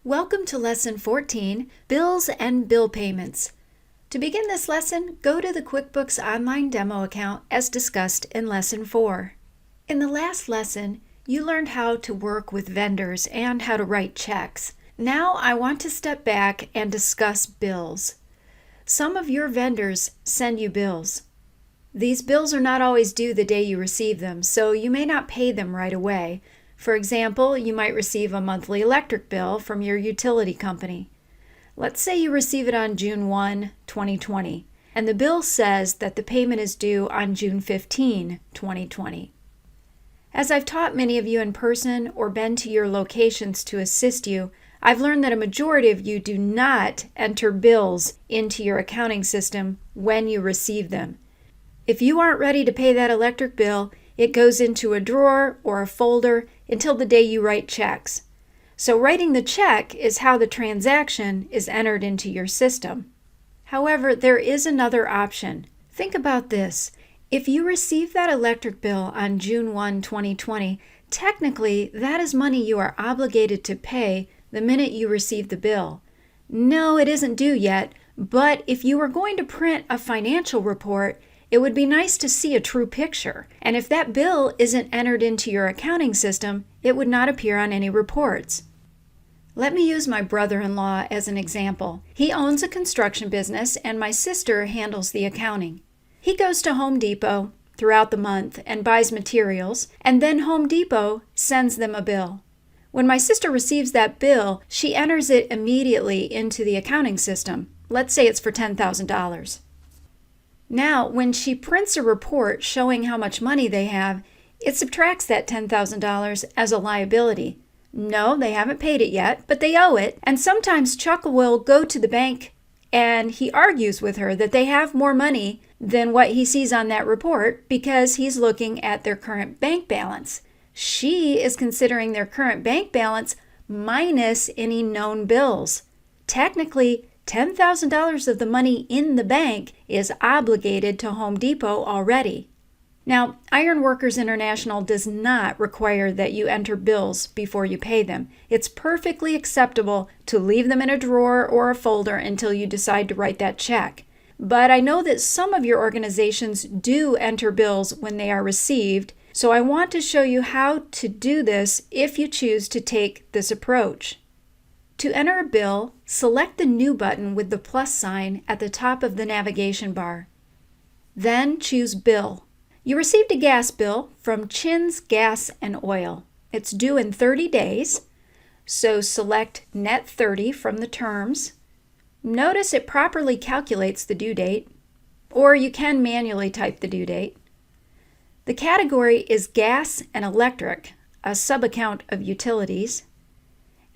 Welcome to Lesson 14, Bills and Bill Payments. To begin this lesson, go to the QuickBooks Online Demo account as discussed in Lesson 4. In the last lesson, you learned how to work with vendors and how to write checks. Now I want to step back and discuss bills. Some of your vendors send you bills. These bills are not always due the day you receive them, so you may not pay them right away. For example, you might receive a monthly electric bill from your utility company. Let's say you receive it on June 1, 2020, and the bill says that the payment is due on June 15, 2020. As I've taught many of you in person or been to your locations to assist you, I've learned that a majority of you do not enter bills into your accounting system when you receive them. If you aren't ready to pay that electric bill, it goes into a drawer or a folder until the day you write checks. So writing the check is how the transaction is entered into your system. However, there is another option. Think about this. If you receive that electric bill on June 1, 2020, technically that is money you are obligated to pay the minute you receive the bill. No, it isn't due yet, but if you were going to print a financial report, it would be nice to see a true picture, and if that bill isn't entered into your accounting system, it would not appear on any reports. Let me use my brother-in-law as an example. He owns a construction business, and my sister handles the accounting. He goes to Home Depot throughout the month and buys materials, and then Home Depot sends them a bill. When my sister receives that bill, she enters it immediately into the accounting system. Let's say it's for $10,000. Now, when she prints a report showing how much money they have, it subtracts that $10,000 as a liability. No, they haven't paid it yet, but they owe it. And sometimes Chuck will go to the bank and he argues with her that they have more money than what he sees on that report because he's looking at their current bank balance. She is considering their current bank balance minus any known bills. Technically, $10,000 of the money in the bank is obligated to Home Depot already. Now, Ironworkers International does not require that you enter bills before you pay them. It's perfectly acceptable to leave them in a drawer or a folder until you decide to write that check. But I know that some of your organizations do enter bills when they are received, so I want to show you how to do this if you choose to take this approach. To enter a bill, select the New button with the plus sign at the top of the navigation bar. Then choose Bill. You received a gas bill from Chin's Gas and Oil. It's due in 30 days, so select Net 30 from the terms. Notice it properly calculates the due date, or you can manually type the due date. The category is Gas and Electric, a subaccount of Utilities.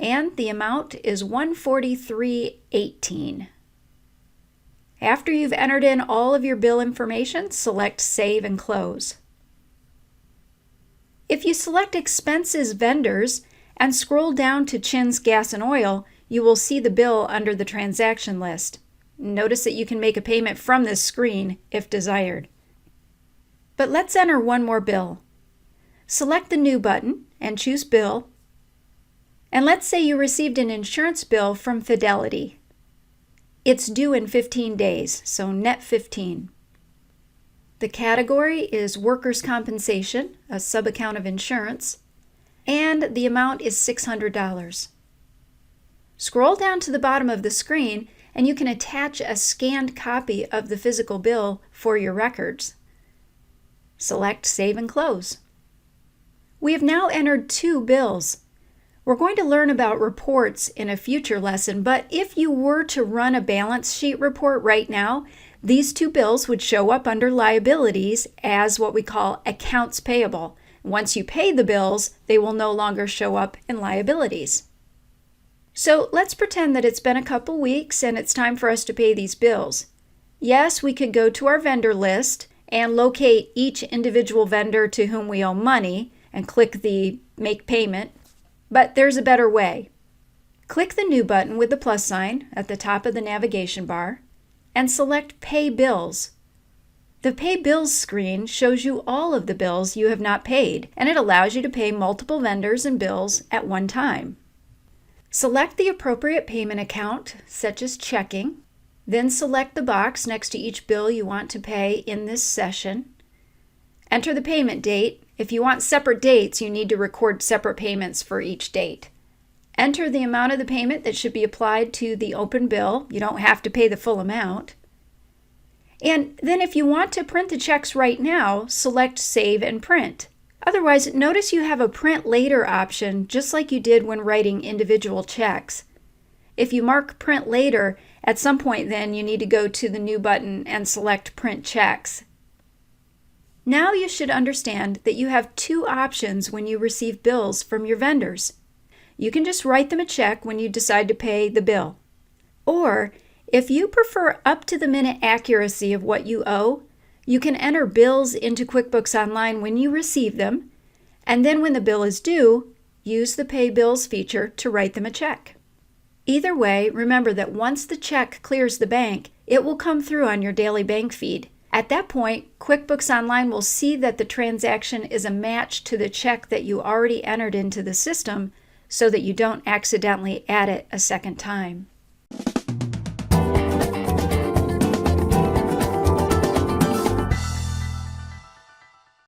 And the amount is $143.18. After you've entered in all of your bill information, select Save and Close. If you select Expenses Vendors and scroll down to Chin's Gas and Oil, you will see the bill under the transaction list. Notice that you can make a payment from this screen if desired. But let's enter one more bill. Select the New button and choose Bill. And let's say you received an insurance bill from Fidelity. It's due in 15 days, so net 15. The category is Workers' Compensation, a subaccount of insurance, and the amount is $600. Scroll down to the bottom of the screen and you can attach a scanned copy of the physical bill for your records. Select Save and Close. We have now entered 2 bills. We're going to learn about reports in a future lesson, but if you were to run a balance sheet report right now, these 2 bills would show up under liabilities as what we call accounts payable. Once you pay the bills, they will no longer show up in liabilities. So let's pretend that it's been a couple weeks and it's time for us to pay these bills. Yes, we could go to our vendor list and locate each individual vendor to whom we owe money and click the Make Payment. But there's a better way. Click the New button with the plus sign at the top of the navigation bar and select Pay Bills. The Pay Bills screen shows you all of the bills you have not paid, and it allows you to pay multiple vendors and bills at one time. Select the appropriate payment account, such as checking. Then select the box next to each bill you want to pay in this session. Enter the payment date. If you want separate dates, you need to record separate payments for each date. Enter the amount of the payment that should be applied to the open bill. You don't have to pay the full amount. And then if you want to print the checks right now, select Save and Print. Otherwise, notice you have a Print Later option, just like you did when writing individual checks. If you mark Print Later, at some point then you need to go to the New button and select Print Checks. Now you should understand that you have two options when you receive bills from your vendors. You can just write them a check when you decide to pay the bill. Or, if you prefer up-to-the-minute accuracy of what you owe, you can enter bills into QuickBooks Online when you receive them, and then when the bill is due, use the Pay Bills feature to write them a check. Either way, remember that once the check clears the bank, it will come through on your daily bank feed. At that point, QuickBooks Online will see that the transaction is a match to the check that you already entered into the system so that you don't accidentally add it a second time.